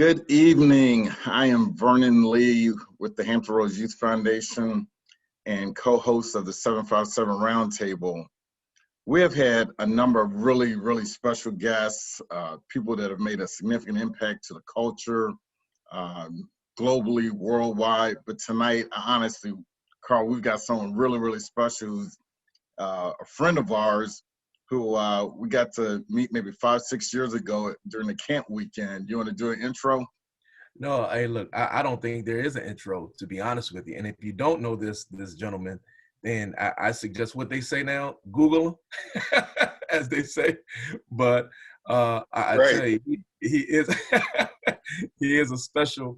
Good evening. I am Vernon Lee with the Hampton Roads Youth Foundation and co-host of the 757 Roundtable. We have had a number of really special guests, people that have made a significant impact to the culture, globally, worldwide. But tonight, honestly, Carl, we've got someone really special who's a friend of ours who we got to meet maybe 5-6 years ago during the camp weekend. You want to do an intro? No, hey, look, I don't think there is an intro, to be honest with you. And if you don't know this gentleman, then I suggest what they say now, Google him, as they say. But I tell you, he is he is a special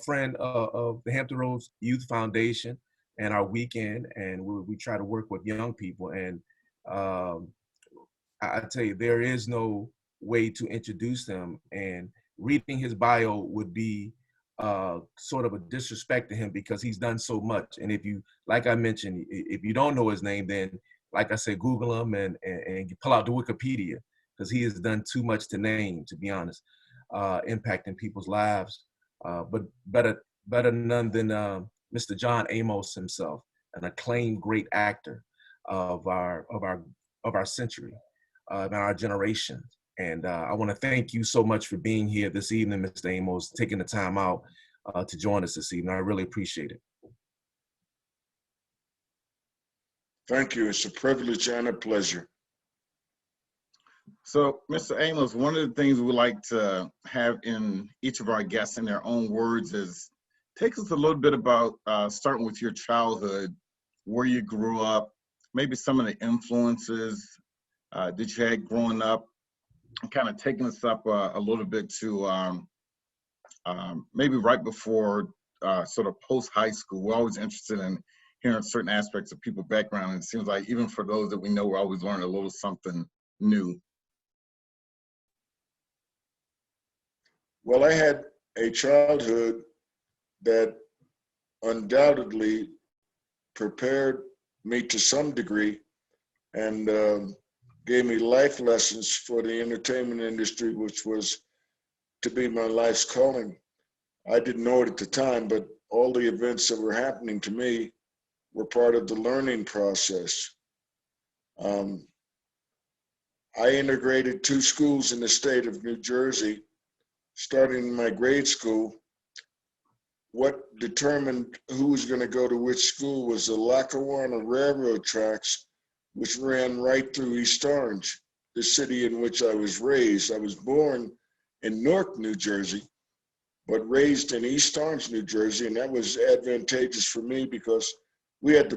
friend of the Hampton Roads Youth Foundation and our weekend, and we try to work with young people. And I tell you, there is no way to introduce him, and reading his bio would be sort of a disrespect to him because he's done so much. And if you, like I mentioned, if you don't know his name, then like I said, Google him and pull out the Wikipedia, because he has done too much to name, to be honest, impacting people's lives. But better none than Mr. John Amos himself, an acclaimed great actor of our century, in our generation. And I want to thank you so much for being here this evening, Mr. Amos, taking the time out to join us this evening. I really appreciate it. Thank you. It's a privilege and a pleasure. So, Mr. Amos, one of the things we like to have in each of our guests in their own words is take us a little bit about starting with your childhood, where you grew up, maybe some of the influences that you had growing up, and kind of taking us up a little bit to maybe right before sort of post-high school. We're always interested in hearing certain aspects of people's background, and it seems like even for those that we know, we're always learning a little something new. Well, I had a childhood that undoubtedly prepared me to some degree and gave me life lessons for the entertainment industry, which was to be my life's calling. I didn't know it at the time, but all the events that were happening to me were part of the learning process. I integrated 2 schools in the state of New Jersey, starting in my grade school. What determined who was going to go to which school was the Lackawanna Railroad tracks, which ran right through East Orange, the city in which I was raised. I was born in Newark, New Jersey, but raised in East Orange, New Jersey, and that was advantageous for me because we had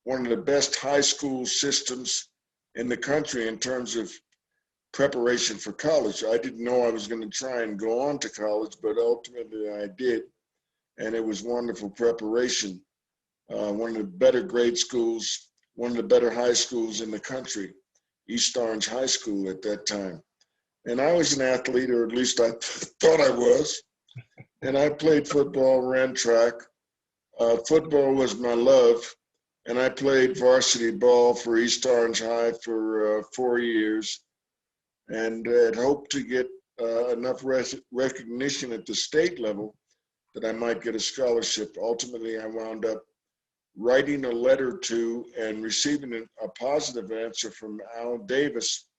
one of the best high school systems in the country in terms of preparation for college. I didn't know I was going to try and go on to college, but ultimately I did, and it was wonderful preparation. One of the better grade schools, one of the better high schools in the country, East Orange High School at that time. And I was an athlete, or at least I thought I was. And I played football, ran track. Football was my love. And I played varsity ball for East Orange High for 4 years. And had hoped to get enough recognition at the state level that I might get a scholarship. Ultimately, I wound up writing a letter to and receiving a positive answer from Al Davis,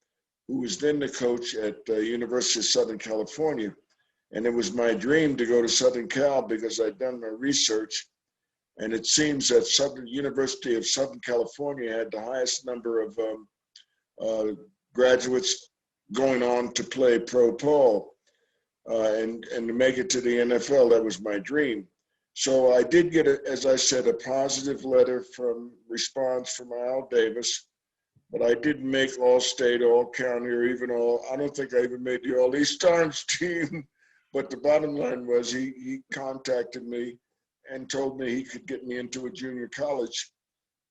who was then the coach at the University of Southern California. And it was my dream to go to Southern Cal because I'd done my research. And it seems that University of Southern California had the highest number of graduates going on to play pro ball and to make it to the NFL. That was my dream. So I did get, as I said, a positive response from Al Davis, but I didn't make all-state, all-county, or even I don't think I even made the all-East Orange team. But the bottom line was he contacted me and told me he could get me into a junior college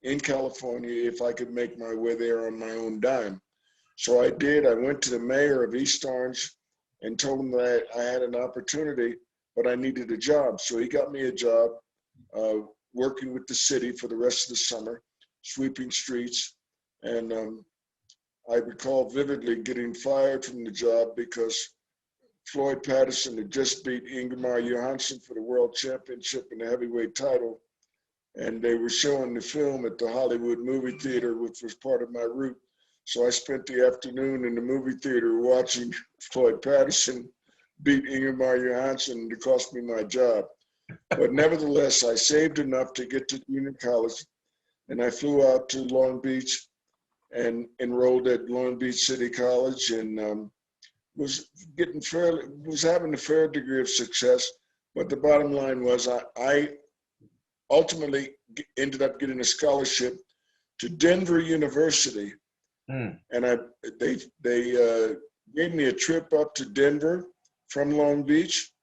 in California if I could make my way there on my own dime. So I did. I went to the mayor of East Orange and told him that I had an opportunity, but I needed a job. So he got me a job working with the city for the rest of the summer, sweeping streets. And I recall vividly getting fired from the job because Floyd Patterson had just beat Ingemar Johansson for the world championship and the heavyweight title. And they were showing the film at the Hollywood movie theater, which was part of my route. So I spent the afternoon in the movie theater watching Floyd Patterson beat Ingemar Johansson, and it cost me my job. But nevertheless, I saved enough to get to junior college, and I flew out to Long Beach and enrolled at Long Beach City College, and was having a fair degree of success. But the bottom line was I ultimately ended up getting a scholarship to Denver University. And they gave me a trip up to Denver from Long Beach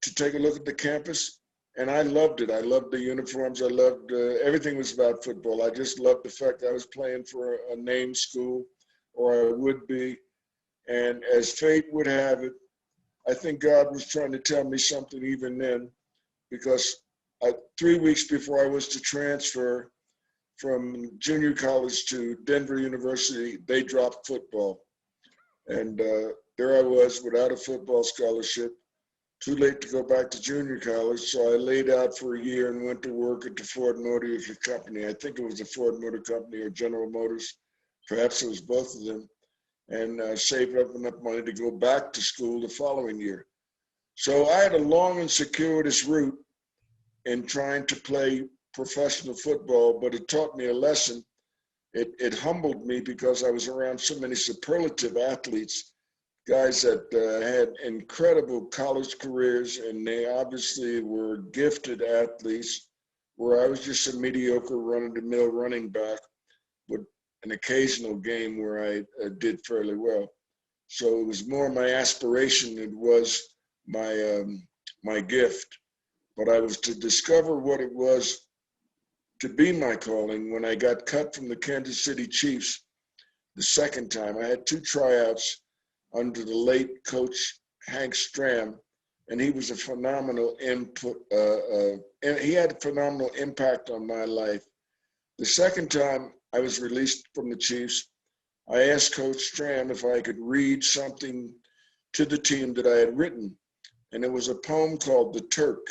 to take a look at the campus. And I loved it. I loved the uniforms. I loved everything was about football. I just loved the fact that I was playing for a name school, or I would be. And as fate would have it, I think God was trying to tell me something even then, because 3 weeks before I was to transfer from junior college to Denver University, they dropped football. And there I was without a football scholarship, too late to go back to junior college. So I laid out for a year and went to work at the Ford Motor Company. I think it was the Ford Motor Company or General Motors. Perhaps it was both of them. And saved up enough money to go back to school the following year. So I had a long and circuitous route in trying to play professional football, but it taught me a lesson. It humbled me because I was around so many superlative athletes, guys that had incredible college careers, and they obviously were gifted athletes, where I was just a mediocre run-of-the-mill running back with an occasional game where I did fairly well. So it was more my aspiration than it was my gift. But I was to discover what it was to be my calling when I got cut from the Kansas City Chiefs the second time. I had 2 tryouts under the late coach Hank Stram, and he was a phenomenal input. And he had a phenomenal impact on my life. The second time I was released from the Chiefs, I asked Coach Stram if I could read something to the team that I had written, and it was a poem called "The Turk."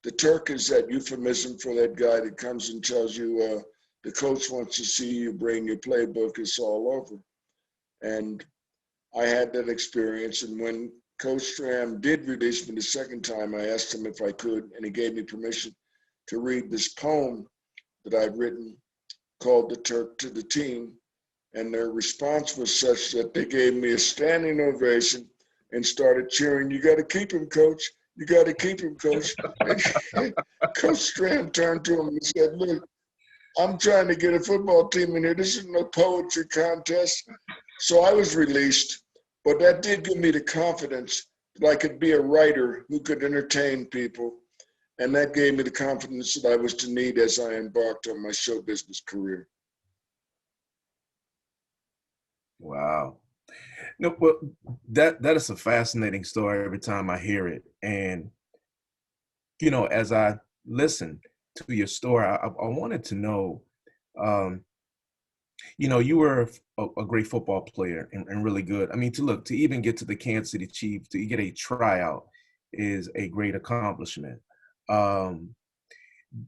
The Turk is that euphemism for that guy that comes and tells you the coach wants to see you, bring your playbook, it's all over. And I had that experience, and when Coach Stram did release me the second time, I asked him if I could, and he gave me permission to read this poem that I'd written called "The Turk" to the team. And their response was such that they gave me a standing ovation and started cheering, "You got to keep him, coach. You got to keep him, coach." And Coach Stram turned to him and said, "Look, I'm trying to get a football team in here. This is no poetry contest." So I was released, but that did give me the confidence that I could be a writer who could entertain people. And that gave me the confidence that I was to need as I embarked on my show business career. Wow. No, well, that is a fascinating story every time I hear it. And, you know, as I listen to your story, I wanted to know, you know, you were a great football player and really good. I mean, to even get to the Kansas City Chiefs, to get a tryout is a great accomplishment.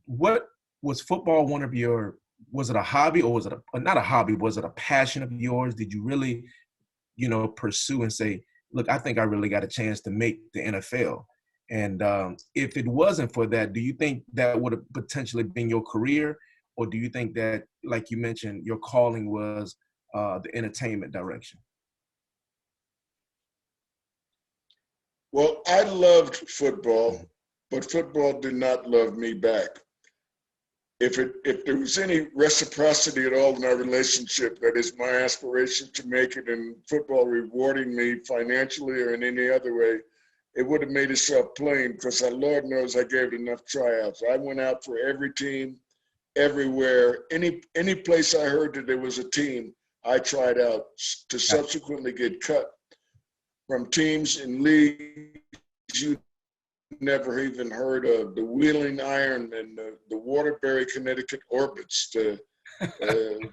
What was football one of your, was it a hobby, or was it not a hobby, was it a passion of yours? Did you really, you know, pursue and say, look, I think I really got a chance to make the NFL? And if it wasn't for that, do you think that would have potentially been your career? Or do you think that, like you mentioned, your calling was the entertainment direction? Well, I loved football, but football did not love me back. If there was any reciprocity at all in our relationship, that is my aspiration to make it, and football rewarding me financially or in any other way, it would have made itself plain, because Lord knows I gave it enough tryouts. I went out for every team, everywhere. Any place I heard that there was a team, I tried out, to subsequently get cut from teams in leagues you never even heard of, the Wheeling Iron and the Waterbury, Connecticut Orbits, the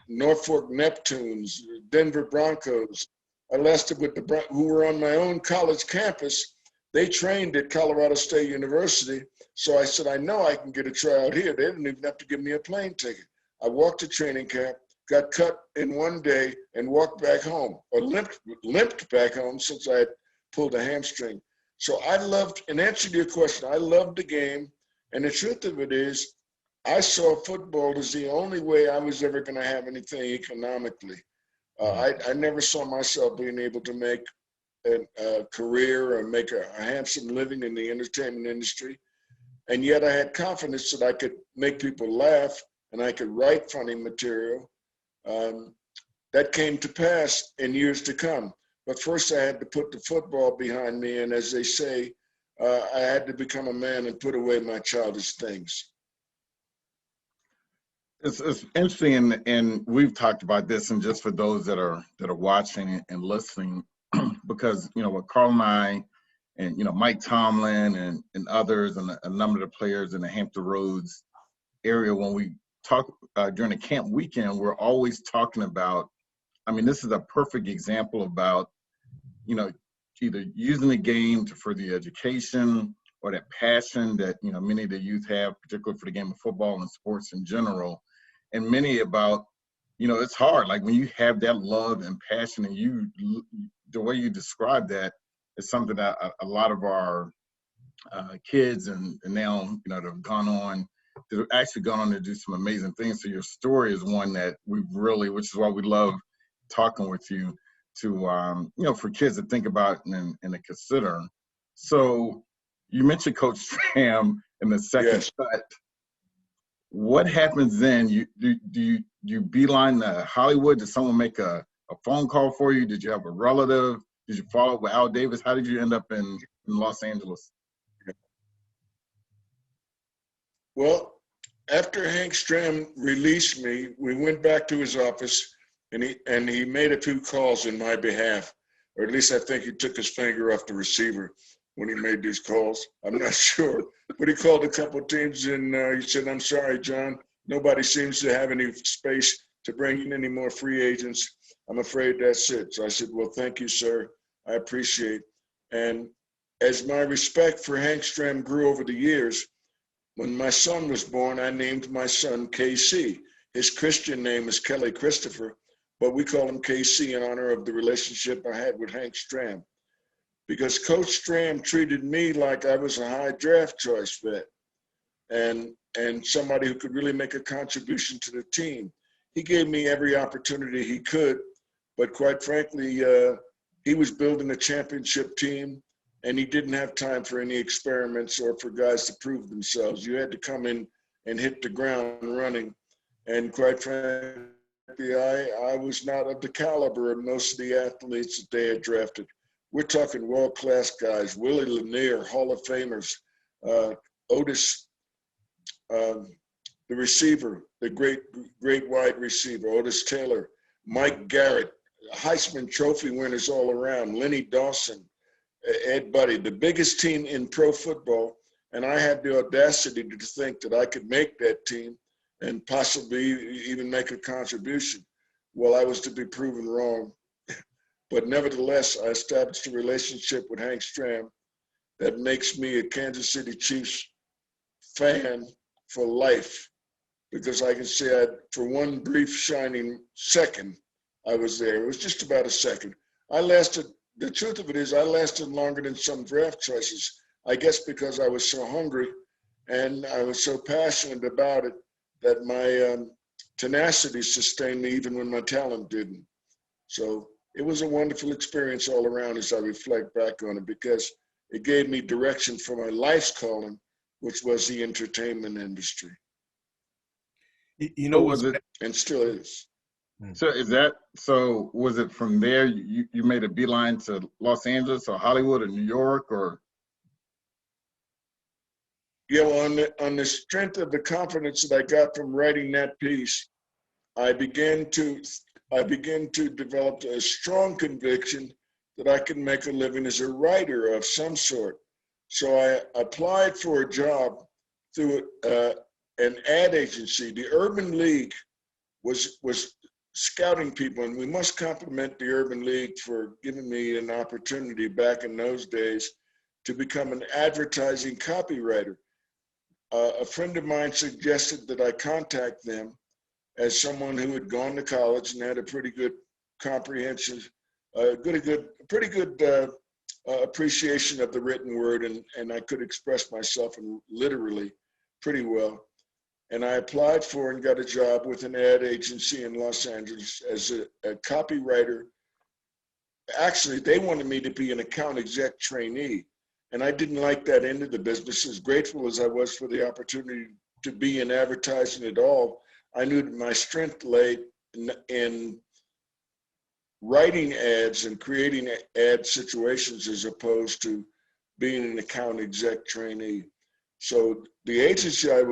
Norfolk Neptunes, Denver Broncos, I lasted with the who were on my own college campus. They trained at Colorado State University. So I said, I know I can get a tryout here. They didn't even have to give me a plane ticket. I walked to training camp, got cut in one day, and walked back home, or limped back home since I had pulled a hamstring. So I loved, in answer to your question, I loved the game. And the truth of it is, I saw football as the only way I was ever going to have anything economically. I never saw myself being able to make a career or make a handsome living in the entertainment industry. And yet I had confidence that I could make people laugh and I could write funny material. That came to pass in years to come. But first I had to put the football behind me. And as they say, I had to become a man and put away my childish things. It's interesting, and we've talked about this, and just for those that are watching and listening, because with Carl and I, and Mike Tomlin and others, and a number of the players in the Hampton Roads area, when we talk during the camp weekend, we're always talking about. I mean, this is a perfect example about either using the game to further your education or that passion that many of the youth have, particularly for the game of football and sports in general. And many about, it's hard. Like when you have that love and passion, and the way you describe that is something that a lot of our kids and now, that have gone on to do some amazing things. So your story is one that we really, which is why we love talking with you, to, for kids to think about and to consider. So you mentioned Coach Stram in the second cut. What happens then? Do you beeline to Hollywood? Did someone make a phone call for you? Did you have a relative? Did you follow up with Al Davis? How did you end up in Los Angeles? Well, after Hank Stram released me, we went back to his office, and he made a few calls in my behalf, or at least I think he took his finger off the receiver when he made these calls. I'm not sure. But he called a couple of teams, and he said, I'm sorry, John. Nobody seems to have any space to bring in any more free agents. I'm afraid that's it. So I said, well, thank you, sir. I appreciate. And as my respect for Hank Stram grew over the years, when my son was born, I named my son KC. His Christian name is Kelly Christopher, but we call him KC in honor of the relationship I had with Hank Stram. Because Coach Stram treated me like I was a high draft choice vet and somebody who could really make a contribution to the team. He gave me every opportunity he could, but quite frankly, he was building a championship team, and he didn't have time for any experiments or for guys to prove themselves. You had to come in and hit the ground running. And quite frankly, I was not of the caliber of most of the athletes that they had drafted. We're talking world-class guys: Willie Lanier, Hall of Famers, Otis, the receiver, the great wide receiver, Otis Taylor, Mike Garrett, Heisman Trophy winners all around, Lenny Dawson, Ed Buddy, the biggest team in pro football. And I had the audacity to think that I could make that team and possibly even make a contribution. Well, I was to be proven wrong. But nevertheless, I established a relationship with Hank Stram that makes me a Kansas City Chiefs fan for life, because I can say for one brief shining second, I was there. It was just about a second. The truth of it is, I lasted longer than some draft choices, I guess because I was so hungry and I was so passionate about it that my tenacity sustained me even when my talent didn't. So it was a wonderful experience all around as I reflect back on it, because it gave me direction for my life's calling, which was the entertainment industry. Was it, and still is. So was it from there you made a beeline to Los Angeles or Hollywood or New York or? Yeah, well, on the strength of the confidence that I got from writing that piece, I began to develop a strong conviction that I could make a living as a writer of some sort. So I applied for a job through an ad agency. The Urban League was scouting people, and we must compliment the Urban League for giving me an opportunity back in those days to become an advertising copywriter. A friend of mine suggested that I contact them as someone who had gone to college and had a pretty good comprehensive, pretty good appreciation of the written word, and I could express myself literally pretty well. And I applied for and got a job with an ad agency in Los Angeles as a copywriter. Actually, they wanted me to be an account exec trainee, and I didn't like that end of the business. As grateful as I was for the opportunity to be in advertising at all, I knew that my strength lay in writing ads and creating ad situations as opposed to being an account exec trainee. So the agency I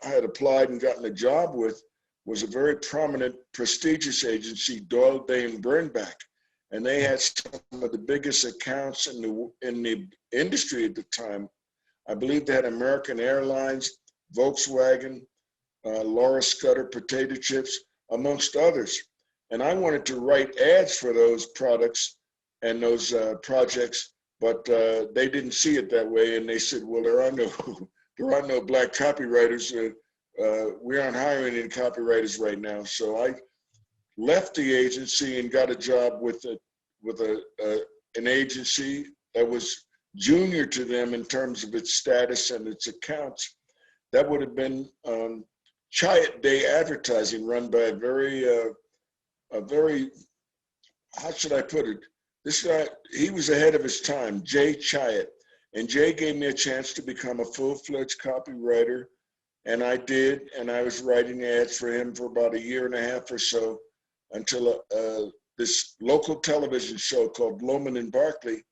had applied and gotten a job with was a very prominent, prestigious agency, Doyle, Day and Bernbach, and they had some of the biggest accounts in the industry at the time. I believe they had American Airlines, Volkswagen, Laura Scudder Potato Chips, amongst others. And I wanted to write ads for those products and those projects, but they didn't see it that way. And they said, well, there are no black copywriters. We aren't hiring any copywriters right now. So I left the agency and got a job with an agency that was junior to them in terms of its status and its accounts. That would have been Chiat Day Advertising, run by a very, how should I put it? This guy, he was ahead of his time, Jay Chiat. And Jay gave me a chance to become a full-fledged copywriter. And I did, and I was writing ads for him for about a year and a half or so until this local television show called Loman and Barkley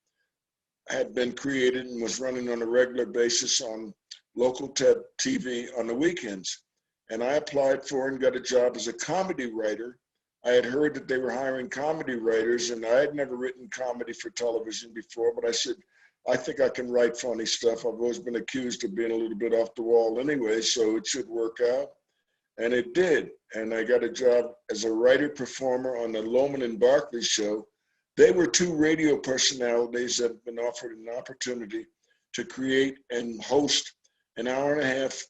had been created and was running on a regular basis on local TV on the weekends. And I applied for and got a job as a comedy writer. I had heard that they were hiring comedy writers, and I had never written comedy for television before, but I said, I think I can write funny stuff. I've always been accused of being a little bit off the wall anyway, so it should work out. And it did. And I got a job as a writer-performer on the Loman and Barkley show. They were two radio personalities that had been offered an opportunity to create and host an hour-and-a-half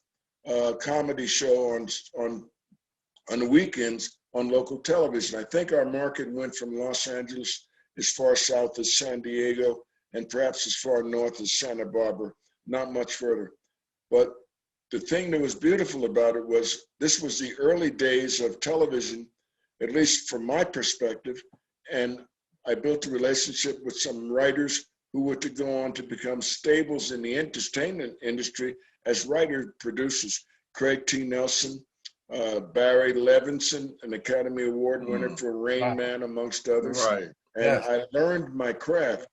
comedy show on the weekends on local television. I think our market went from Los Angeles as far south as San Diego and perhaps as far north as Santa Barbara, not much further. But the thing that was beautiful about it was this was the early days of television, at least from my perspective, and I built a relationship with some writers who were to go on to become staples in the entertainment industry as writer-producers. Craig T. Nelson, Barry Levinson, an Academy Award winner for Rain Man, amongst others. Right. And yes. I learned my craft.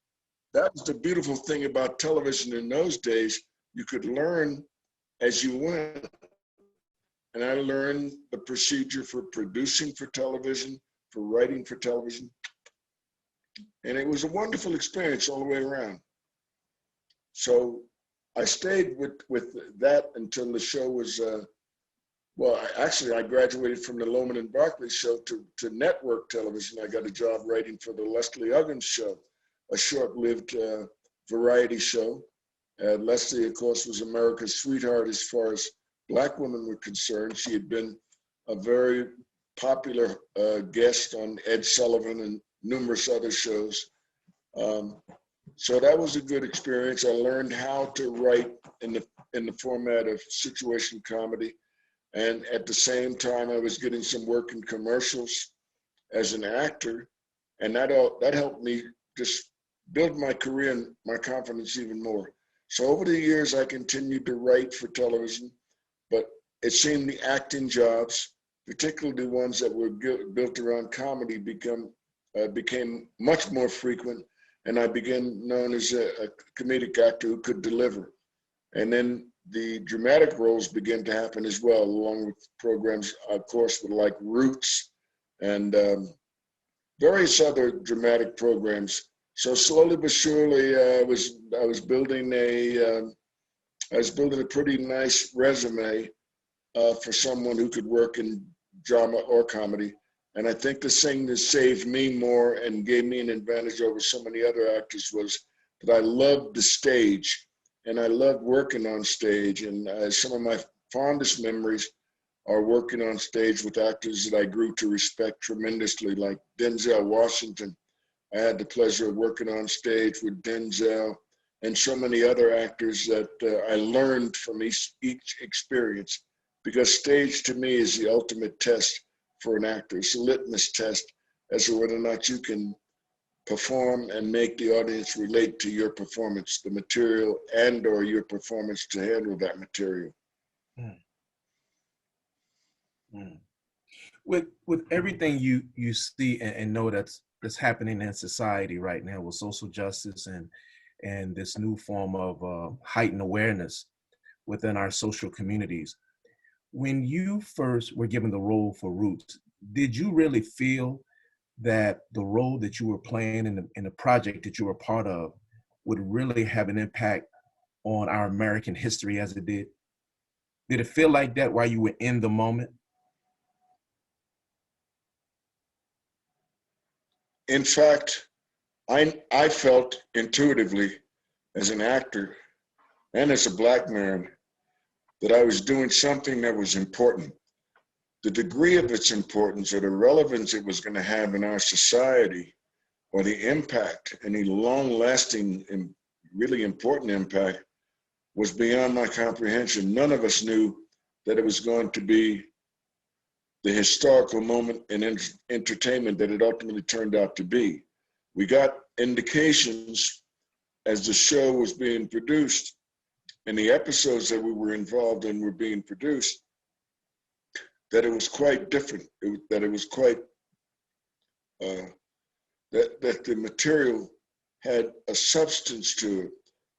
That was the beautiful thing about television in those days. You could learn as you went. And I learned the procedure for producing for television, for writing for television. And it was a wonderful experience all the way around. So I stayed with that until the show was, I graduated from the Loman and Barkley show to network television. I got a job writing for the Leslie Uggams show, a short-lived variety show. Leslie, of course, was America's sweetheart as far as Black women were concerned. She had been a very popular guest on Ed Sullivan and numerous other shows. So that was a good experience. I learned how to write in the format of situation comedy. And at the same time, I was getting some work in commercials as an actor. And that helped me just build my career and my confidence even more. So over the years, I continued to write for television, but it seemed the acting jobs, particularly the ones that were built around comedy, became much more frequent, and I began known as a comedic actor who could deliver. And then the dramatic roles began to happen as well, along with programs, of course, like Roots and various other dramatic programs. So slowly but surely, I was building a pretty nice resume for someone who could work in drama or comedy. And I think the thing that saved me more and gave me an advantage over so many other actors was that I loved the stage and I loved working on stage. And some of my fondest memories are working on stage with actors that I grew to respect tremendously, like Denzel Washington. I had the pleasure of working on stage with Denzel and so many other actors that I learned from each experience, because stage to me is the ultimate test for an actor. It's a litmus test as to whether or not you can perform and make the audience relate to your performance, the material, and or your performance to handle that material. Mm. Mm. With everything you see and know that's happening in society right now with social justice and this new form of heightened awareness within our social communities, when you first were given the role for Roots, did you really feel that the role that you were playing in the project that you were part of would really have an impact on our American history as it did? Did it feel like that while you were in the moment? In fact, I felt intuitively as an actor and as a Black man that I was doing something that was important. The degree of its importance or the relevance it was going to have in our society, or the impact, any long-lasting and really important impact, was beyond my comprehension. None of us knew that it was going to be the historical moment in entertainment that it ultimately turned out to be. We got indications as the show was being produced and the episodes that we were involved in were being produced, that it was quite different, that it was quite, that the material had a substance to it,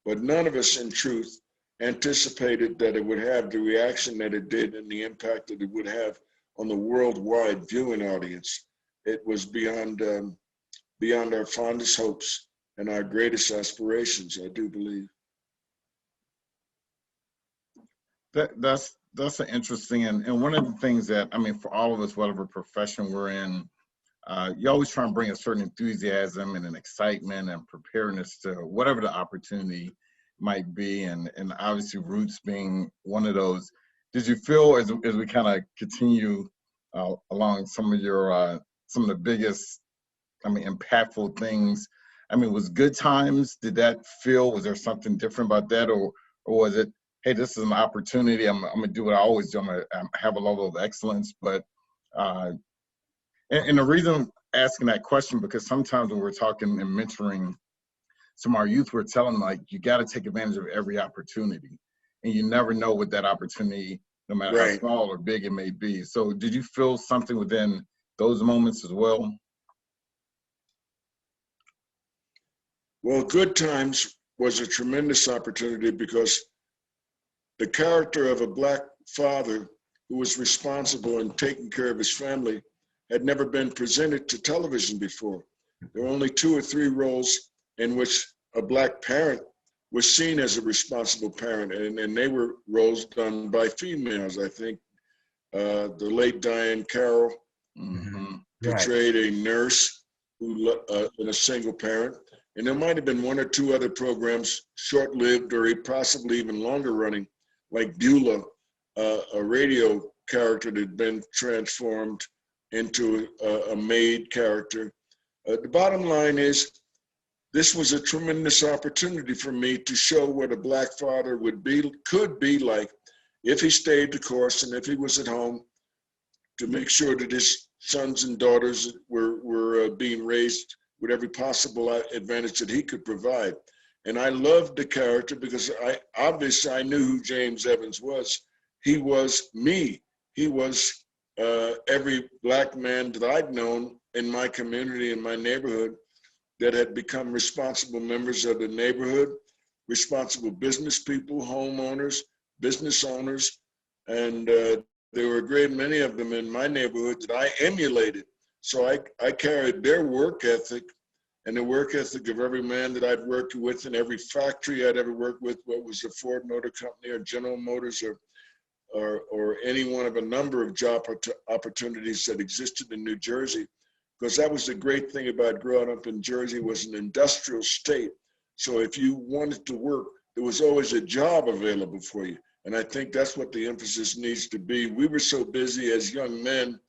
but none of us in truth anticipated that it would have the reaction that it did and the impact that it would have on the worldwide viewing audience. It was beyond our fondest hopes and our greatest aspirations, I do believe. That's an interesting, and one of the things that, I mean, for all of us, whatever profession we're in, you always try and bring a certain enthusiasm and an excitement and preparedness to whatever the opportunity might be, and obviously Roots being one of those. Did you feel as we kind of continue along some of the biggest, I mean, impactful things? I mean, was Good Times, was there something different about that, or was it, hey, this is an opportunity, I'm gonna do what I always do, I'm gonna have a level of excellence? But and the reason asking that question, because sometimes when we're talking and mentoring some of our youth, we're telling them, like, you got to take advantage of every opportunity, and you never know what that opportunity, no matter how small or big it may be. So did you feel something within those moments as well? Well, Good Times was a tremendous opportunity because the character of a Black father who was responsible and taking care of his family had never been presented to television before. There were only 2 or 3 roles in which a Black parent was seen as a responsible parent, and they were roles done by females. I think the late Diane Carroll portrayed a nurse who and a single parent, and there might have been 1 or 2 other programs, short-lived or possibly even longer running, like Beulah, a radio character that had been transformed into a maid character. The bottom line is, this was a tremendous opportunity for me to show what a Black father could be like if he stayed the course and if he was at home, to make sure that his sons and daughters were being raised with every possible advantage that he could provide. And I loved the character because I knew who James Evans was. He was me. He was every Black man that I'd known in my community, in my neighborhood, that had become responsible members of the neighborhood, responsible business people, homeowners, business owners, and there were a great many of them in my neighborhood that I emulated. So I carried their work ethic and the work ethic of every man that I'd worked with in every factory I'd ever worked with, whether it was a Ford Motor Company or General Motors or or any one of a number of job opportunities that existed in New Jersey, because that was the great thing about growing up in Jersey, was an industrial state. So if you wanted to work, there was always a job available for you. And I think that's what the emphasis needs to be. We were so busy as young men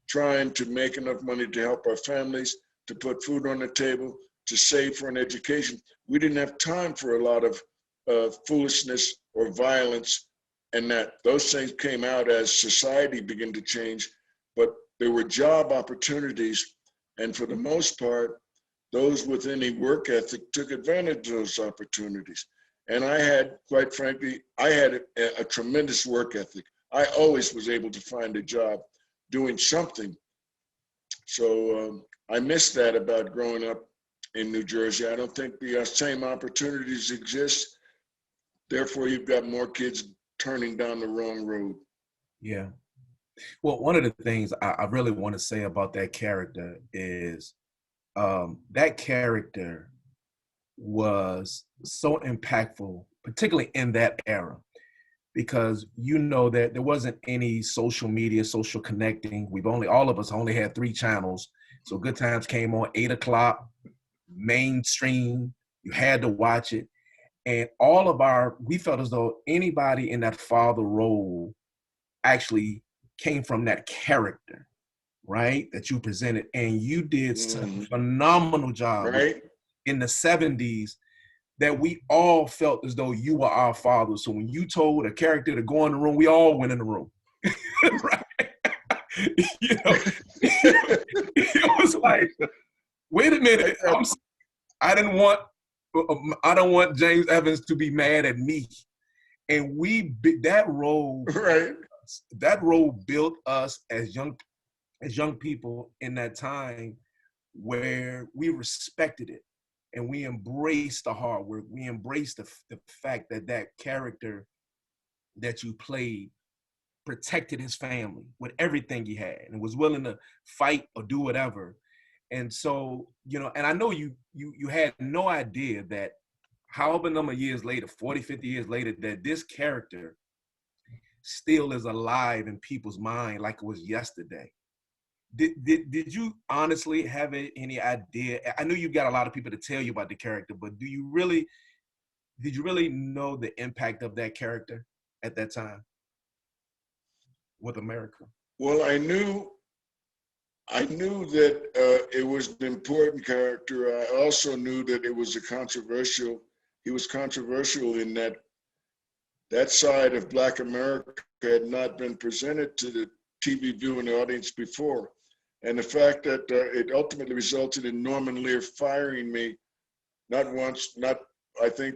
trying to make enough money to help our families, to put food on the table, to save for an education. We didn't have time for a lot of foolishness or violence, and that those things came out as society began to change. But there were job opportunities, and for the most part, those with any work ethic took advantage of those opportunities. And I had, quite frankly, I had a tremendous work ethic. I always was able to find a job doing something. So I miss that about growing up in New Jersey. I don't think the same opportunities exist. Therefore, you've got more kids turning down the wrong road. Yeah. Well, one of the things I really want to say about that character is that character was so impactful, particularly in that era, because you know that there wasn't any social media, social connecting. All of us only had 3 channels. So Good Times came on 8 o'clock, mainstream, you had to watch it. And we felt as though anybody in that father role actually came from that character, right? That you presented. And you did such a phenomenal job in the 70s that we all felt as though you were our father. So when you told a character to go in the room, we all went in the room. Right? You know, it was like, wait a minute. I don't want James Evans to be mad at me. And that role built us as young people in that time, where we respected it and we embraced the hard work. We embraced the fact that character that you played protected his family with everything he had and was willing to fight or do whatever. And so, you know, and I know you had no idea that however number of years later, 40, 50 years later, that this character still is alive in people's mind like it was yesterday. Did you honestly have any idea? I know you got a lot of people to tell you about the character, but did you really know the impact of that character at that time with America? Well, I knew that it was an important character. I also knew that he was controversial in that side of Black America had not been presented to the TV viewing audience before. And the fact that it ultimately resulted in Norman Lear firing me, I think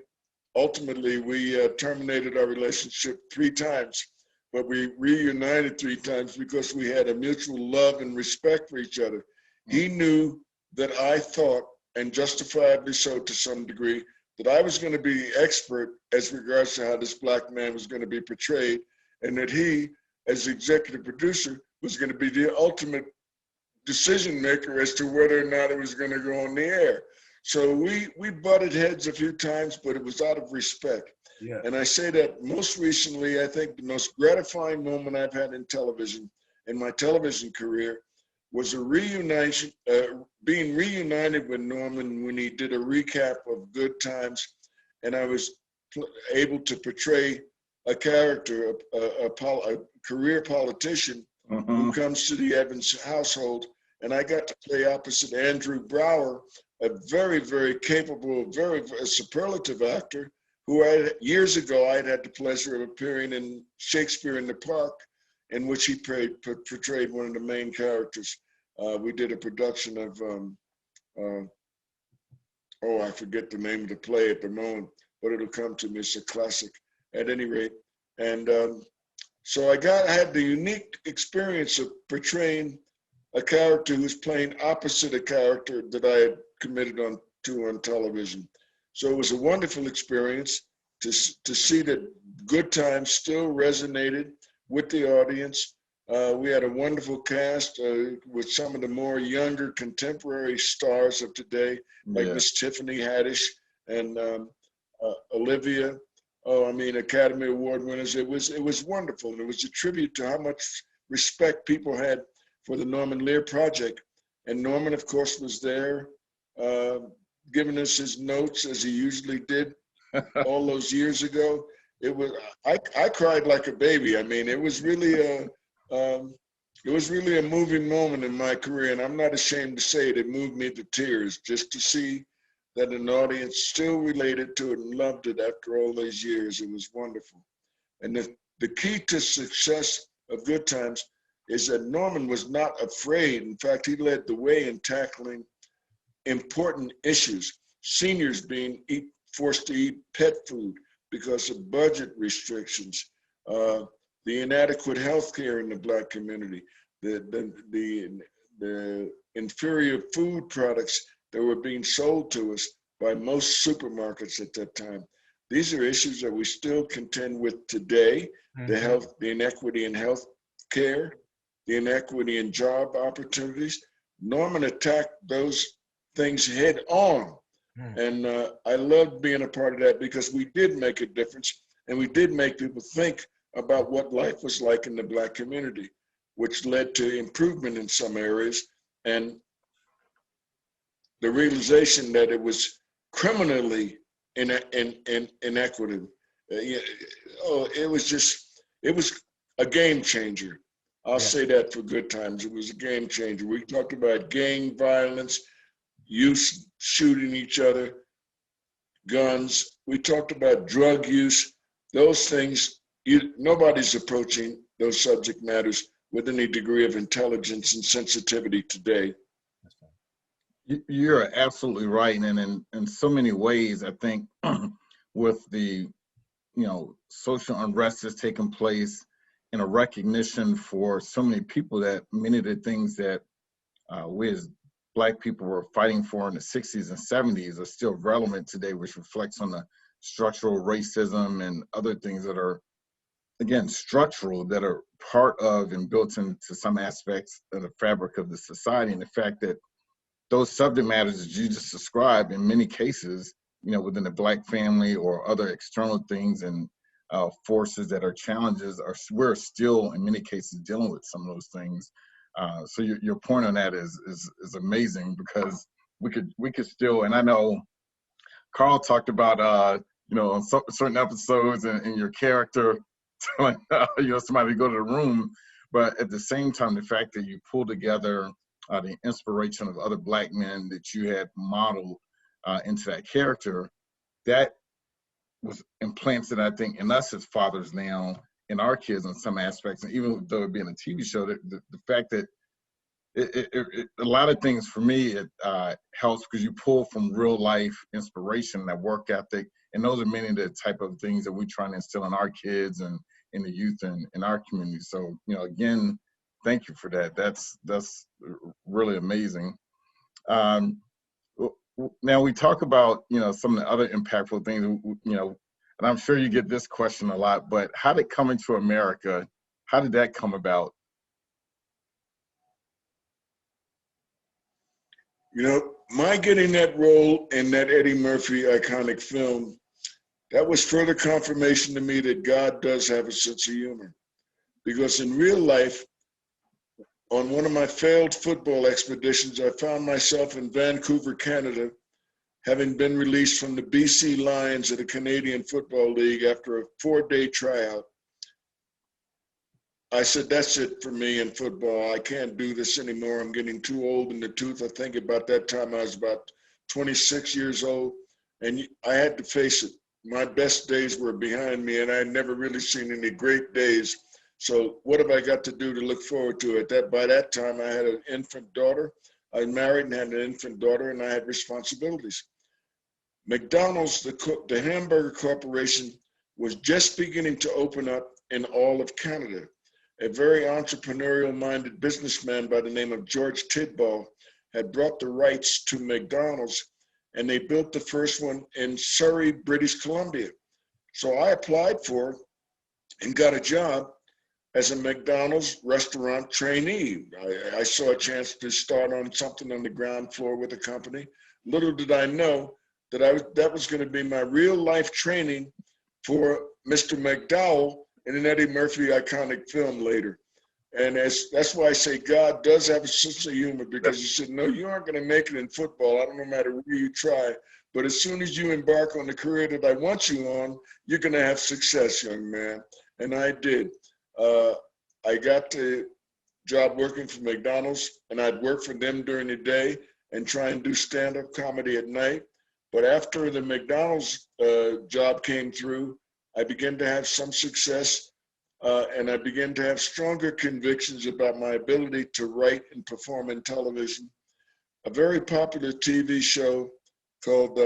ultimately we terminated our relationship 3 times, but we reunited 3 times because we had a mutual love and respect for each other. He knew that I thought, and justifiably so to some degree, that I was going to be the expert as regards to how this Black man was going to be portrayed, and that he, as the executive producer, was going to be the ultimate decision maker as to whether or not it was going to go on the air. So we butted heads a few times, but it was out of respect. Yeah. And I say that most recently, I think the most gratifying moment I've had in television, in my television career, was being reunited with Norman when he did a recap of Good Times, and I was able to portray a character, a career politician who comes to the Evans household, and I got to play opposite Andrew Brower, a very, very capable, very, very superlative actor who years ago I'd had the pleasure of appearing in Shakespeare in the Park, in which he portrayed one of the main characters. We did a production of, I forget the name of the play at the moment, but it'll come to me. It's a classic at any rate. And so I had the unique experience of portraying a character who's playing opposite a character that I had committed to on television. So it was a wonderful experience to see that Good Times still resonated with the audience. We had a wonderful cast with some of the more younger contemporary stars of today, like Miss Tiffany Haddish and Olivia Academy Award winners. It was wonderful, and it was a tribute to how much respect people had for the Norman Lear project. And Norman, of course, was there, giving us his notes as he usually did all those years ago. It was I cried like a baby. I mean, it was really a moving moment in my career, and I'm not ashamed to say it. It moved me to tears just to see that an audience still related to it and loved it after all these years. It was wonderful. And the key to success of Good Times is that Norman was not afraid. In fact, he led the way in tackling important issues. Seniors being forced to eat pet food because of budget restrictions, the inadequate health care in the Black community, the inferior food products that were being sold to us by most supermarkets at that time. These are issues that we still contend with today. The inequity in health care, the inequity in job opportunities. Norman attacked those things head on. And I loved being a part of that because we did make a difference, and we did make people think about what life was like in the Black community, which led to improvement in some areas, and the realization that it was criminally inequitable. It was a game changer. I'll say that for Good Times. It was a game changer. We talked about gang violence, youth shooting each other, guns. We talked about drug use. Those things, nobody's approaching those subject matters with any degree of intelligence and sensitivity today. You're absolutely right, and in so many ways, I think with the social unrest that's taking place, and a recognition for so many people that many of the things that we as Black people were fighting for in the 60s and 70s are still relevant today, which reflects on the structural racism and other things that are, again, structural, that are part of and built into some aspects of the fabric of the society. And the fact that those subject matters that you just described, in many cases, within the Black family or other external things and forces that are challenges, we're still in many cases dealing with some of those things. So your point on that is amazing, because we could still, and I know Carl talked about on certain episodes and your character telling somebody to go to the room, but at the same time, the fact that you pull together the inspiration of other Black men that you had modeled into that character, that was implanted, I think, in us as fathers now, in our kids in some aspects. And even though it being a TV show, the fact that a lot of things for me, it helps because you pull from real life inspiration, that work ethic, and those are many of the type of things that we try to instill in our kids and in the youth and in our community. So, again, thank you for that. That's really amazing. Now we talk about, some of the other impactful things, and I'm sure you get this question a lot, but how did Coming to America, how did that come about? My getting that role in that Eddie Murphy iconic film, that was further confirmation to me that God does have a sense of humor. Because in real life, on one of my failed football expeditions, I found myself in Vancouver, Canada, having been released from the BC Lions of the Canadian Football League after a 4-day tryout. I said, that's it for me in football. I can't do this anymore. I'm getting too old in the tooth. I think about that time I was about 26 years old, and I had to face it. My best days were behind me, and I had never really seen any great days. So what have I got to do to look forward to? By that time, I had an infant daughter. I married and had an infant daughter, and I had responsibilities. McDonald's, the hamburger corporation, was just beginning to open up in all of Canada. A very entrepreneurial-minded businessman by the name of George Tidball had brought the rights to McDonald's, and they built the first one in Surrey, British Columbia. So I applied for and got a job as a McDonald's restaurant trainee. I saw a chance to start on something on the ground floor with the company. Little did I know that that was going to be my real life training for Mr. McDowell in an Eddie Murphy iconic film later. And that's why I say God does have a sense of humor, because he said, no, you aren't going to make it in football. I don't know, no matter where you try. But as soon as you embark on the career that I want you on, you're going to have success, young man. And I did. I got the job working for McDonald's, and I'd work for them during the day and try and do stand-up comedy at night. But after the McDonald's job came through, I began to have some success, and I began to have stronger convictions about my ability to write and perform in television. A very popular TV show called,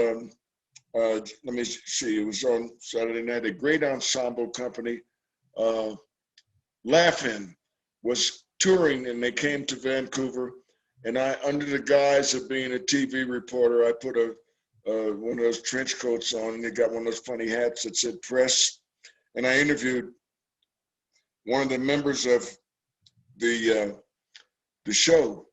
let me see, it was on Saturday night, a great ensemble company, Laugh-In, was touring, and they came to Vancouver. And I, under the guise of being a TV reporter, I put one of those trench coats on, and they got one of those funny hats that said press. And I interviewed one of the members of the show,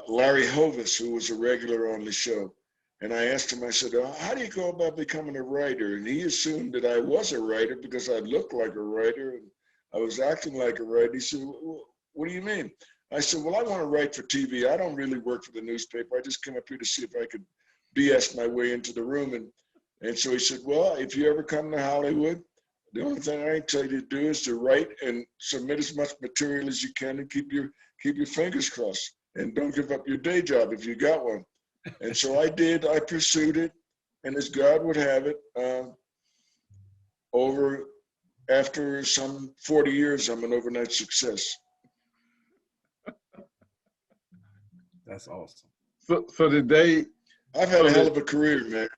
Larry Hovis, who was a regular on the show. And I asked him, I said, how do you go about becoming a writer? And he assumed that I was a writer because I looked like a writer and I was acting like a writer. He said, well, what do you mean? I said, well, I want to write for TV. I don't really work for the newspaper. I just came up here to see if I could BS my way into the room. And so he said, well, if you ever come to Hollywood, the only thing I can tell you to do is to write and submit as much material as you can and keep your fingers crossed. And don't give up your day job if you got one. And so I did. I pursued it. And as God would have it, after some 40 years, I'm an overnight success. That's awesome. So did they? I've had a hell of a career, man.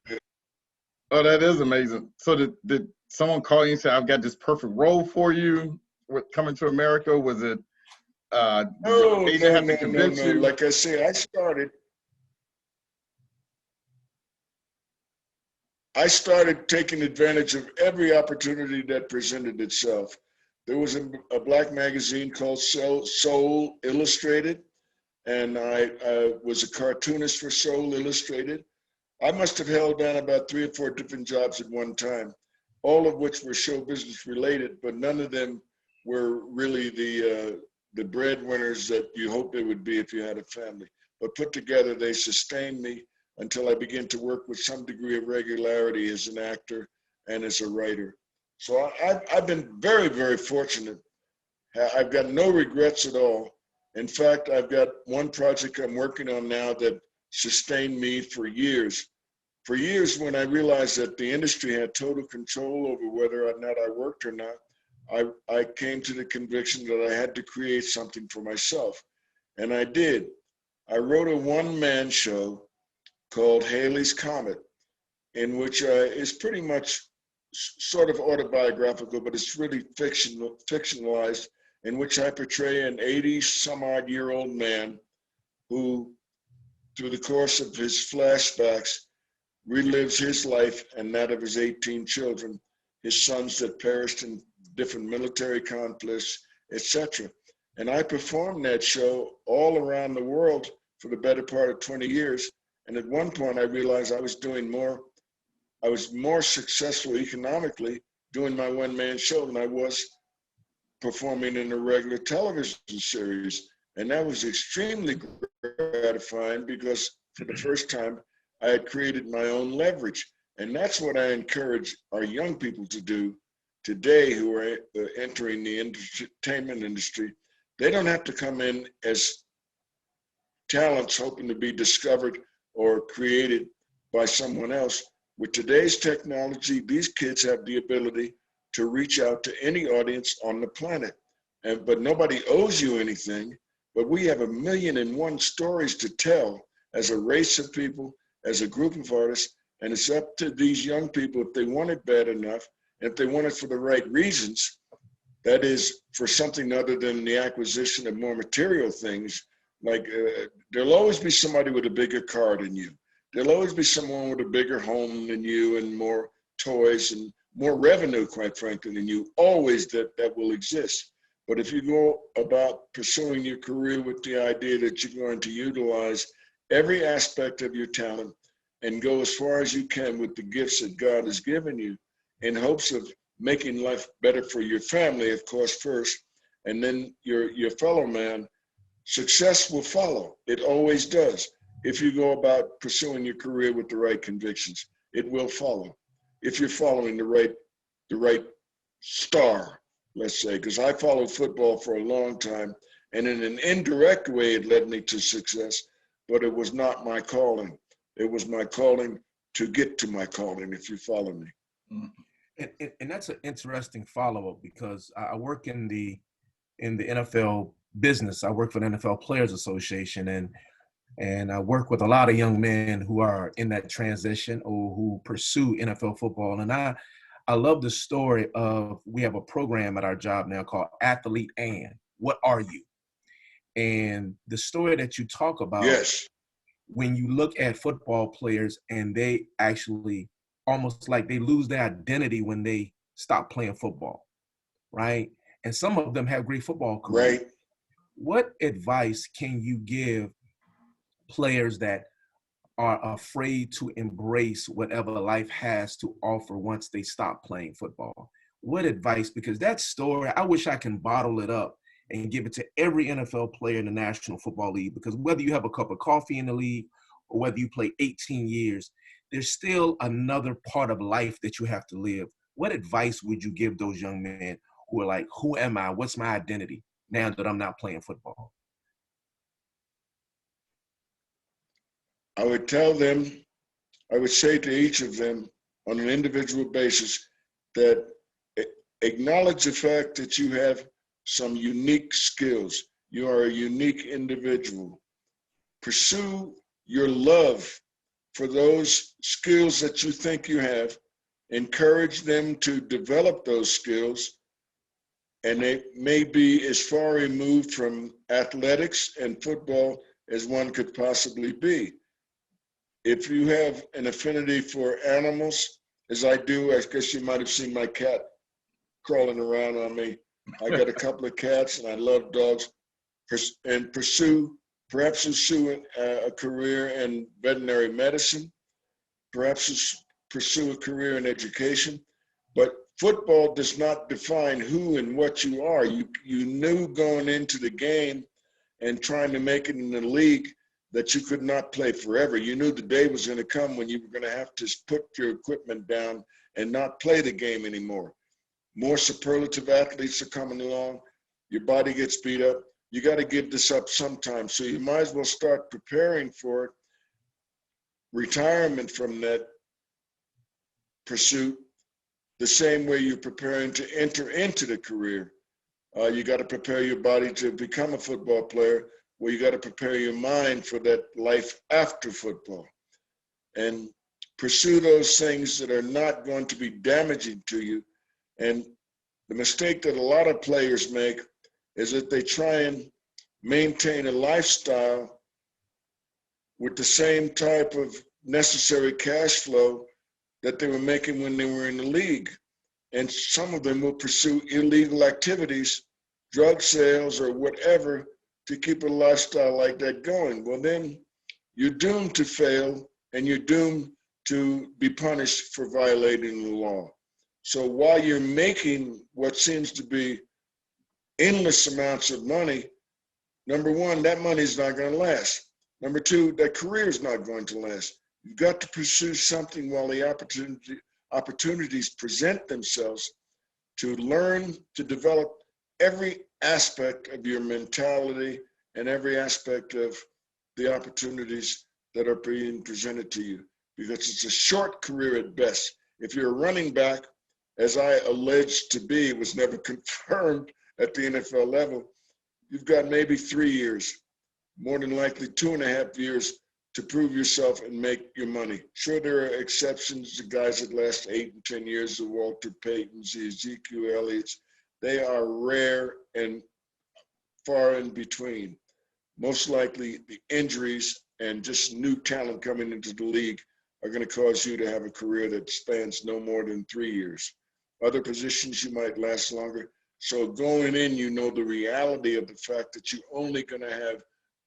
Oh, that is amazing. So did someone call you and say, I've got this perfect role for you with coming to America? Was it, No. Like I say, I started taking advantage of every opportunity that presented itself. There was a black magazine called Soul Illustrated, and I was a cartoonist for Soul Illustrated. I must have held down about 3 or 4 different jobs at one time, all of which were show business related, but none of them were really the breadwinners that you hoped they would be if you had a family. But put together, they sustained me until I began to work with some degree of regularity as an actor and as a writer. So I've been very, very fortunate. I've got no regrets at all. In fact, I've got one project I'm working on now that sustained me for years. For years, when I realized that the industry had total control over whether or not I worked or not, I came to the conviction that I had to create something for myself. And I did. I wrote a one-man show called Halley's Comet, in which is pretty much sort of autobiographical, but it's really fictionalized, in which I portray an 80-some-odd-year-old man who, through the course of his flashbacks, relives his life and that of his 18 children, his sons that perished in different military conflicts, etc. And I performed that show all around the world for the better part of 20 years. And at one point I realized I was more successful economically doing my one-man show than I was performing in a regular television series. And that was extremely gratifying because for the first time, I had created my own leverage. And that's what I encourage our young people to do today who are entering the entertainment industry. They don't have to come in as talents hoping to be discovered or created by someone else. With today's technology, these kids have the ability to reach out to any audience on the planet. But nobody owes you anything, but we have 1,000,001 stories to tell as a race of people, as a group of artists, and it's up to these young people if they want it bad enough, and if they want it for the right reasons, that is for something other than the acquisition of more material things. Like there'll always be somebody with a bigger car than you. There'll always be someone with a bigger home than you and more toys and more revenue, quite frankly, than you. Always that will exist. But if you go about pursuing your career with the idea that you're going to utilize every aspect of your talent and go as far as you can with the gifts that God has given you, in hopes of making life better for your family, of course, first, and then your fellow man, success will follow. It always does. If you go about pursuing your career with the right convictions, it will follow. If you're following the right star, let's say, because I followed football for a long time, and in an indirect way, it led me to success, but it was not my calling. It was my calling to get to my calling, if you follow me. And that's an interesting follow-up, because I work in the NFL business. I work for the NFL Players Association, and I work with a lot of young men who are in that transition or who pursue NFL football. And I love the story of, we have a program at our job now called Athlete and What Are You? And the story that you talk about, yes, when you look at football players and they actually almost like they lose their identity when they stop playing football, right? And some of them have great football careers. right. What advice can you give players that are afraid to embrace whatever life has to offer once they stop playing football? What advice? Because that story, I wish I can bottle it up and give it to every NFL player in the National Football League, because whether you have a cup of coffee in the league or whether you play 18 years, there's still another part of life that you have to live. What advice would you give those young men who are like, who am I? What's my identity now that I'm not playing football? I would tell them, I would say to each of them on an individual basis that acknowledge the fact that you have some unique skills. You are a unique individual. Pursue your love for those skills that you think you have. Encourage them to develop those skills, and they may be as far removed from athletics and football as one could possibly be. If you have an affinity for animals, as I do, I guess you might have seen my cat crawling around on me. I got a couple of cats and I love dogs. And perhaps pursue a career in veterinary medicine, perhaps pursue a career in education. But football does not define who and what you are. You knew going into the game and trying to make it in the league that you could not play forever. You knew the day was going to come when you were going to have to put your equipment down and not play the game anymore. More superlative athletes are coming along. Your body gets beat up. You got to give this up sometime. So you might as well start preparing for it. Retirement from that pursuit, the same way you're preparing to enter into the career. You got to prepare your body to become a football player. Well, you got to prepare your mind for that life after football, and pursue those things that are not going to be damaging to you. And the mistake that a lot of players make is that they try and maintain a lifestyle with the same type of necessary cash flow that they were making when they were in the league. And some of them will pursue illegal activities, drug sales or whatever, to keep a lifestyle like that going. Well, then you're doomed to fail and you're doomed to be punished for violating the law. So while you're making what seems to be endless amounts of money, number one, that money's not going to last. Number two, that career is not going to last. You've got to pursue something while the opportunities present themselves to learn, to develop every aspect of your mentality and every aspect of the opportunities that are being presented to you, because it's a short career at best. If you're a running back, as I alleged to be, was never confirmed at the NFL level, you've got maybe 3 years, more than likely 2.5 years to prove yourself and make your money. Sure, there are exceptions, the guys that last 8 and 10 years, the Walter Paytons, the Ezekiel Elliott's. They are rare and far in between. Most likely the injuries and just new talent coming into the league are going to cause you to have a career that spans no more than 3 years. Other positions you might last longer. So going in, you know the reality of the fact that you're only going to have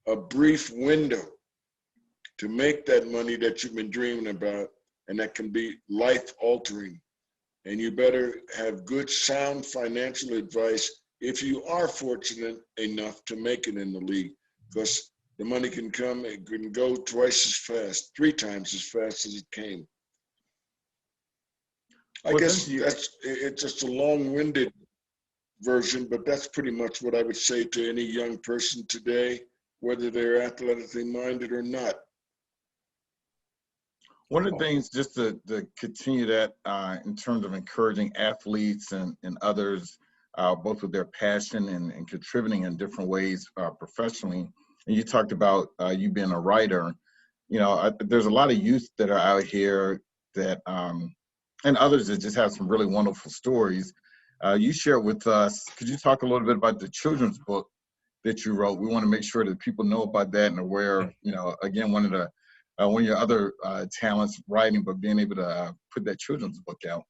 a brief window to make that money that you've been dreaming about, and that can be life altering. and you better have good, sound financial advice if you are fortunate enough to make it in the league, because the money can come, it can go twice as fast, 3 times as fast as it came. I guess it's just a long-winded version, but that's pretty much what I would say to any young person today, whether they're athletically minded or not. One of the things, just to continue that in terms of encouraging athletes and others, both with their passion and contributing in different ways professionally, and you talked about you being a writer, you know, there's a lot of youth that are out here that, and others that just have some really wonderful stories. You shared with us, could you talk a little bit about the children's book that you wrote? We want to make sure that people know about that and aware, you know, again, one of your other talents, writing, but being able to put that children's book out.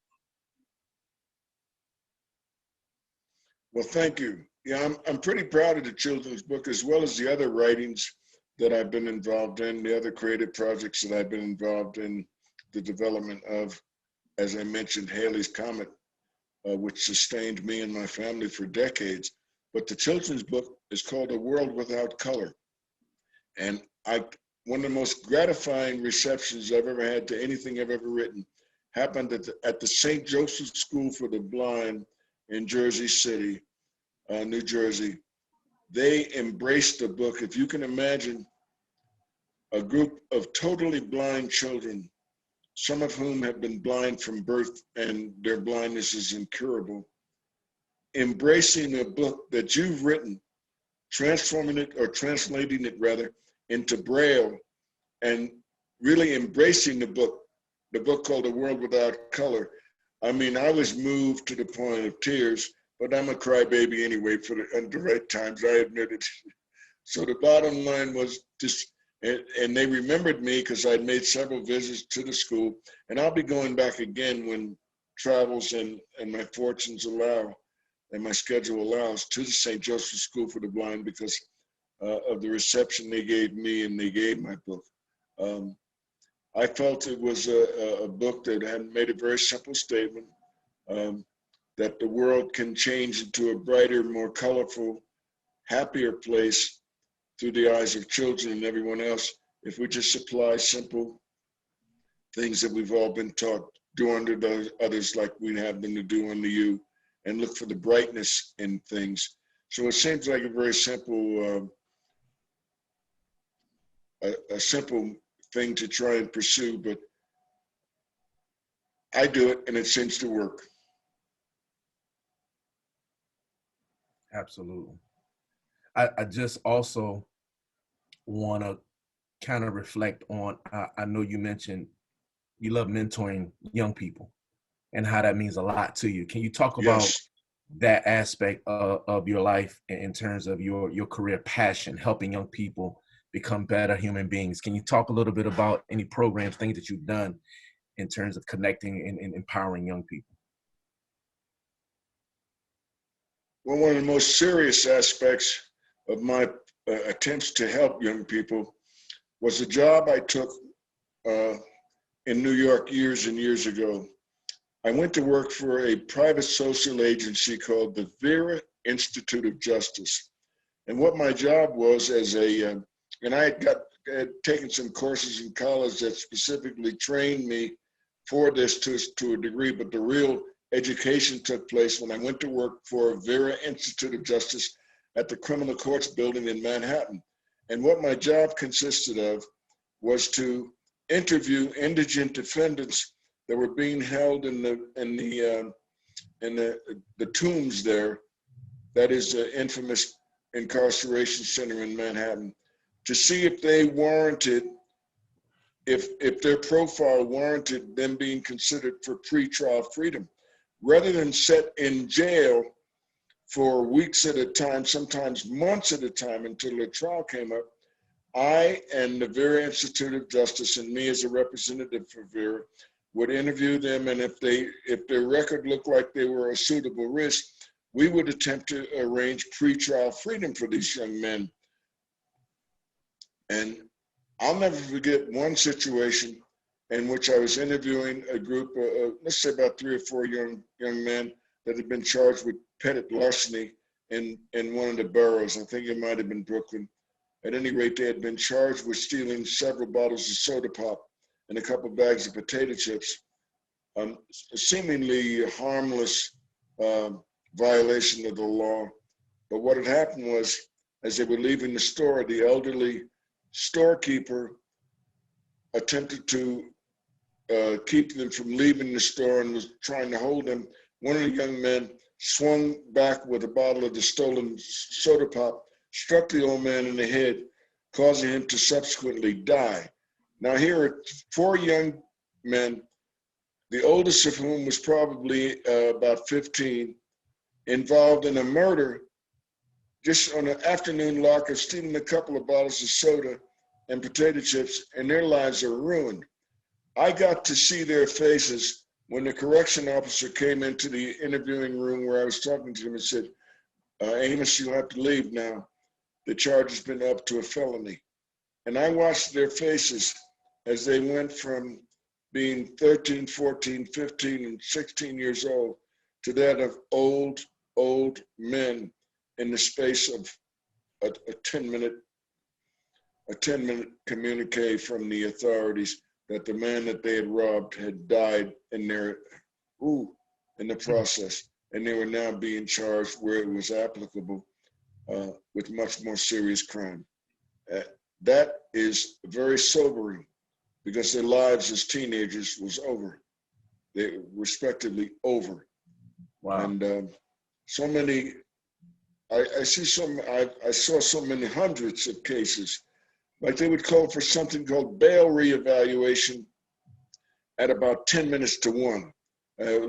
Well, thank you. Yeah, I'm pretty proud of the children's book, as well as the other writings that I've been involved in, the other creative projects that I've been involved in the development of. As I mentioned, Halley's Comet, which sustained me and my family for decades. But the children's book is called A World Without Color. And one of the most gratifying receptions I've ever had to anything I've ever written happened at the St. Joseph's School for the Blind in Jersey City, New Jersey. They embraced the book. If you can imagine a group of totally blind children, some of whom have been blind from birth and their blindness is incurable, embracing a book that you've written, transforming it, or translating it rather, into Braille, and really embracing the book called A World Without Color. I mean, I was moved to the point of tears, but I'm a crybaby anyway at the right times, I admit it. So the bottom line was just, and they remembered me because I'd made several visits to the school, and I'll be going back again when travels and my fortunes allow and my schedule allows, to the St. Joseph's School for the Blind, because of the reception they gave me and they gave my book. I felt it was a book that had made a very simple statement, that the world can change into a brighter, more colorful, happier place through the eyes of children and everyone else, if we just supply simple things that we've all been taught, do unto others like we have them to do unto you, and look for the brightness in things. So it seems like a very simple, a simple thing to try and pursue, but I do it and it seems to work. Absolutely. I just also want to kind of reflect on, I know you mentioned you love mentoring young people and how that means a lot to you. Can you talk about that aspect of your life in terms of your career passion, helping young people become better human beings? Can you talk a little bit about any programs, things that you've done in terms of connecting and empowering young people? Well, one of the most serious aspects of my attempts to help young people was a job I took in New York years and years ago. I went to work for a private social agency called the Vera Institute of Justice. And what my job was and I had taken some courses in college that specifically trained me for this to a degree, but the real education took place when I went to work for Vera Institute of Justice at the Criminal Courts building in Manhattan. And what my job consisted of was to interview indigent defendants that were being held in the tombs there. That is the infamous incarceration center in Manhattan, to see if they warranted, if their profile warranted them being considered for pretrial freedom. Rather than sit in jail for weeks at a time, sometimes months at a time until their trial came up, I and the Vera Institute of Justice and me as a representative for Vera would interview them, and if their record looked like they were a suitable risk, we would attempt to arrange pretrial freedom for these young men. And I'll never forget one situation in which I was interviewing a group of, let's say about 3 or 4 young men that had been charged with petty larceny in one of the boroughs. I think it might have been Brooklyn. At any rate, they had been charged with stealing several bottles of soda pop and a couple bags of potato chips. Seemingly harmless violation of the law. But what had happened was, as they were leaving the store, the elderly storekeeper attempted to keep them from leaving the store and was trying to hold them. One of the young men swung back with a bottle of the stolen soda pop, struck the old man in the head, causing him to subsequently die. Now here are 4 young men, the oldest of whom was probably about 15, involved in a murder just on an afternoon lark of stealing a couple of bottles of soda and potato chips, and their lives are ruined. I got to see their faces when the correction officer came into the interviewing room where I was talking to them and said, Amos, you'll have to leave now. The charge has been up to a felony. And I watched their faces as they went from being 13, 14, 15, and 16 years old to that of old men in the space of a 10-minute communique from the authorities that the man that they had robbed had died in the process, and they were now being charged where it was applicable with much more serious crime. That is very sobering because their lives as teenagers was over. They were respectively over. Wow. And so many, I saw so many hundreds of cases. Like they would call for something called bail reevaluation at about 10 minutes to 1.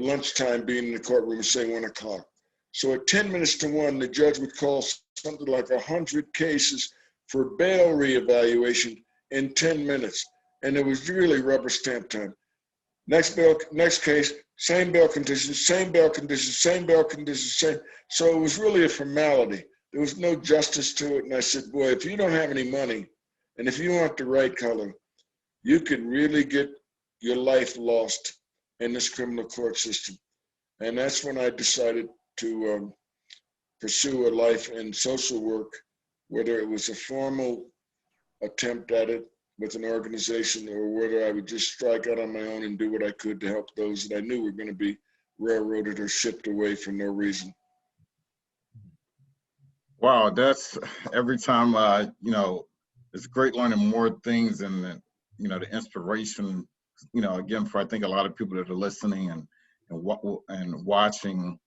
Lunchtime being in the courtroom, say 1 o'clock. So at 10 minutes to 1, the judge would call something like 100 cases for bail reevaluation in 10 minutes. And it was really rubber stamp time. Next case, same bail conditions, same bail conditions, same bail conditions, same. So it was really a formality. There was no justice to it. And I said, boy, if you don't have any money, and if you aren't the right color, you could really get your life lost in this criminal court system. And that's when I decided to pursue a life in social work, whether it was a formal attempt at it with an organization or whether I would just strike out on my own and do what I could to help those that I knew were going to be railroaded or shipped away for no reason. Wow, that's every time, it's great learning more things and, the inspiration, again, for I think a lot of people that are listening and watching,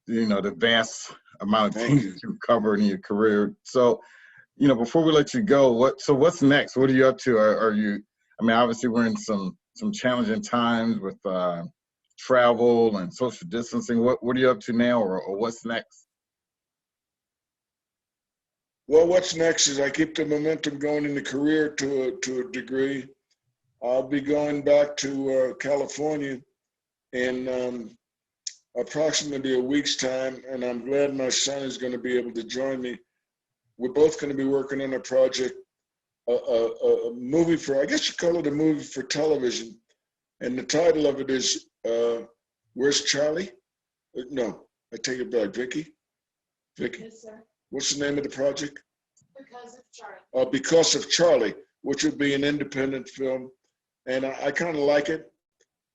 the vast amount of things you've covered in your career. So, before we let you go, what's next? What are you up to? Are you, obviously we're in some challenging times with travel and social distancing. What are you up to now, or what's next? Well, what's next is I keep the momentum going in the career to a degree. I'll be going back to California in approximately a week's time, and I'm glad my son is going to be able to join me. We're both going to be working on a project, a movie for, I guess you call it a movie for television, and the title of it is Where's Charlie? No, I take it back. Vicky? Yes, sir. What's the name of the project? Because of Charlie. Because of Charlie, which would be an independent film. And I kind of like it.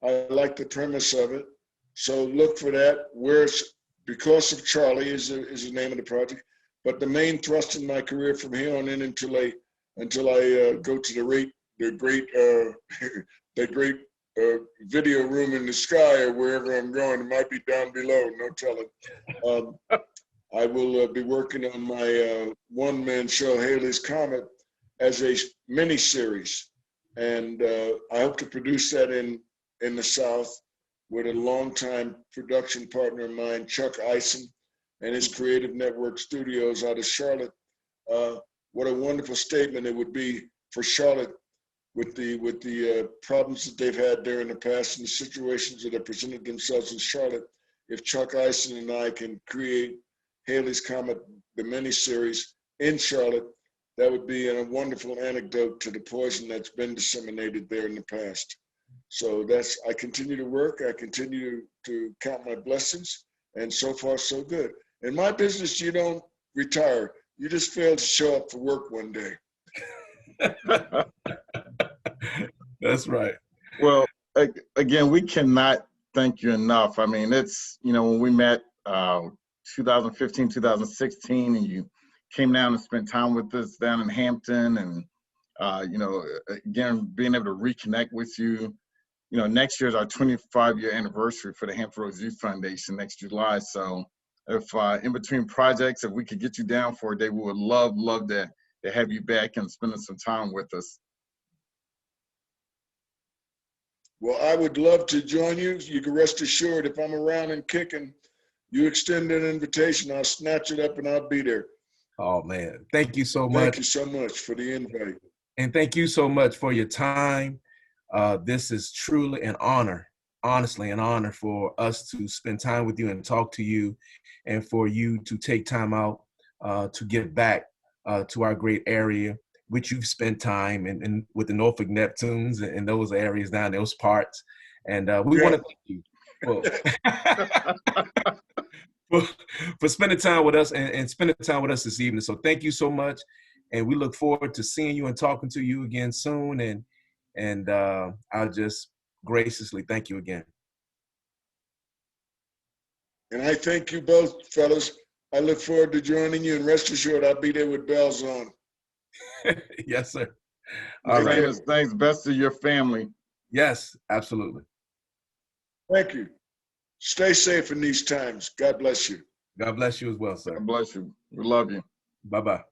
I like the premise of it. So look for that. Where's Because of Charlie is the name of the project. But the main thrust in my career from here on in until I go to the great video room in the sky or wherever I'm going. It might be down below, no telling. I will be working on my one-man show, Haley's Comet, as a mini-series. And I hope to produce that in the South with a longtime production partner of mine, Chuck Eisen, and his Creative Network Studios out of Charlotte. What a wonderful statement it would be for Charlotte with the problems that they've had there in the past and the situations that have presented themselves in Charlotte. If Chuck Eisen and I can create Haley's Comet, the miniseries in Charlotte, that would be a wonderful anecdote to the poison that's been disseminated there in the past. So I continue to work. I continue to count my blessings, and so far so good. In my business, you don't retire. You just fail to show up for work one day. That's right. Well, again, we cannot thank you enough. I mean, it's, when we met 2015, 2016, and you came down and spent time with us down in Hampton, and, again, being able to reconnect with you. Next year is our 25-year anniversary for the Hampton Roads Youth Foundation next July. So if in between projects, if we could get you down for a day, we would love to have you back and spending some time with us. Well, I would love to join you. You can rest assured if I'm around and kicking, you extend an invitation, I'll snatch it up and I'll be there. Oh, man. Thank you so much. Thank you so much for the invite. And thank you so much for your time. This is truly an honor, honestly, an honor for us to spend time with you and talk to you, and for you to take time out to give back to our great area, which you've spent time in with the Norfolk Neptunes and those areas down those parts. And we want to thank you for spending time with us and spending time with us this evening. So thank you so much. And we look forward to seeing you and talking to you again soon. And I'll just graciously thank you again. And I thank you both, fellas. I look forward to joining you, and rest assured I'll be there with bells on. Yes, sir. All right. Thanks. Best to your family. Yes, absolutely. Thank you. Stay safe in these times. God bless you. God bless you as well, sir. God bless you. We love you. Bye-bye.